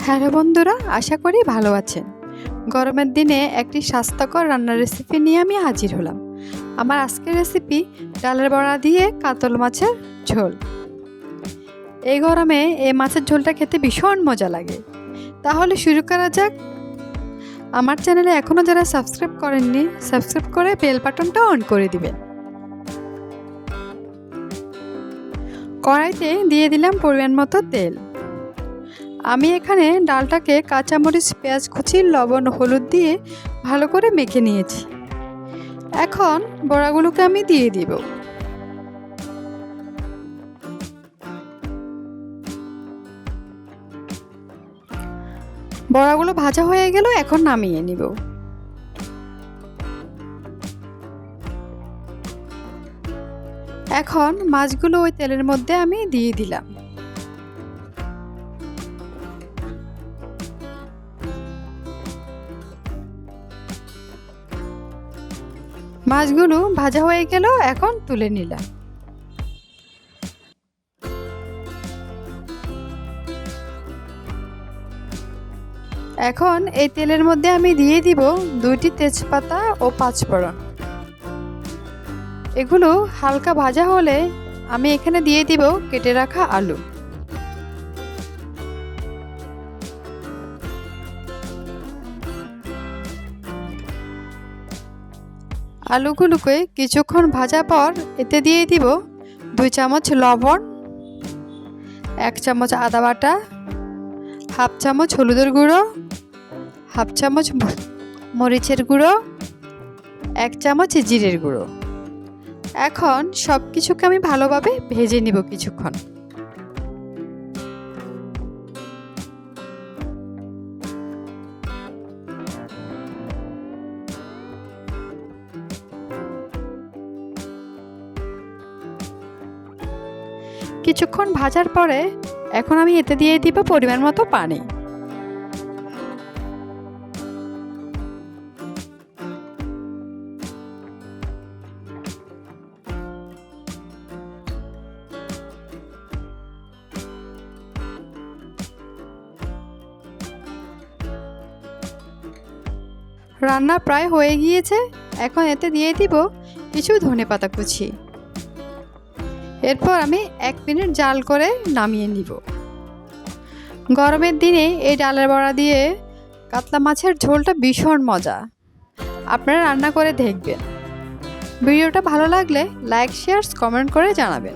Hello বন্ধুরা, আশা করি ভালো আছেন। গরমের দিনে একটি স্বাস্থ্যকর রান্নার রেসিপি নিয়ে আমি হাজির হলাম। আমার আজকের রেসিপি ডালের বড়া দিয়ে কাতল মাছের ঝোল। এই গরমে এই মাছের ঝোলটা খেতে ভীষণ মজা লাগে। তাহলে শুরু করা যাক। আমার চ্যানেলে এখনও যারা সাবস্ক্রাইব করেননি, সাবস্ক্রাইব করে বেল বাটনটা অন করে দিবেন। কড়াইতে দিয়ে দিলাম পরিমাণ মতো তেল। আমি এখানে ডালটাকে কাঁচামরিচ, পেঁয়াজ কুচি, লবণ, হলুদ দিয়ে ভালো করে মেখে নিয়েছি। এখন বড়াগুলোকে আমি দিয়ে দিব। বড়াগুলো ভাজা হয়ে গেল, এখন নামিয়ে নিব। এখন মাছগুলো ওই তেলের মধ্যে আমি দিয়ে দিলাম। মাছগুলো ভাজা হয়ে গেল, এখন তুলে নিলাম। এখন এই তেলের মধ্যে আমি দিয়ে দিব 2টি তেজপাতা ও 5 ফোড়ন। এগুলো হালকা ভাজা হলে আমি এখানে দিয়ে দিব কেটে রাখা আলু। আলুগুলোকে কিছুক্ষণ ভাজা পর এতে দিয়ে দিব 2 চামচ লবণ, 1 চামচ আদা বাটা, হাফ চামচ হলুদের গুঁড়ো, হাফ চামচ মরিচের গুঁড়ো, 1 চামচ জিরের গুঁড়ো। এখন সব কিছুকে আমি ভালোভাবে ভেজে নিব কিছুক্ষণ। কিছুক্ষণ ভাজার পরে এখন আমি এতে দিয়ে দিব পরিমাণ মতো পানি। রান্না প্রায় হয়ে গিয়েছে। এখন এতে দিয়ে দিব কিছু ধনেপাতা কুচি। এরপর আমি 1 মিনিট জাল করে নামিয়ে নিব। গরমের দিনে এই ডালের বড়া দিয়ে কাতলা মাছের ঝোলটা ভীষণ মজা। আপনারা রান্না করে দেখবেন। ভিডিওটা ভালো লাগলে লাইক, শেয়ার, কমেন্ট করে জানাবেন।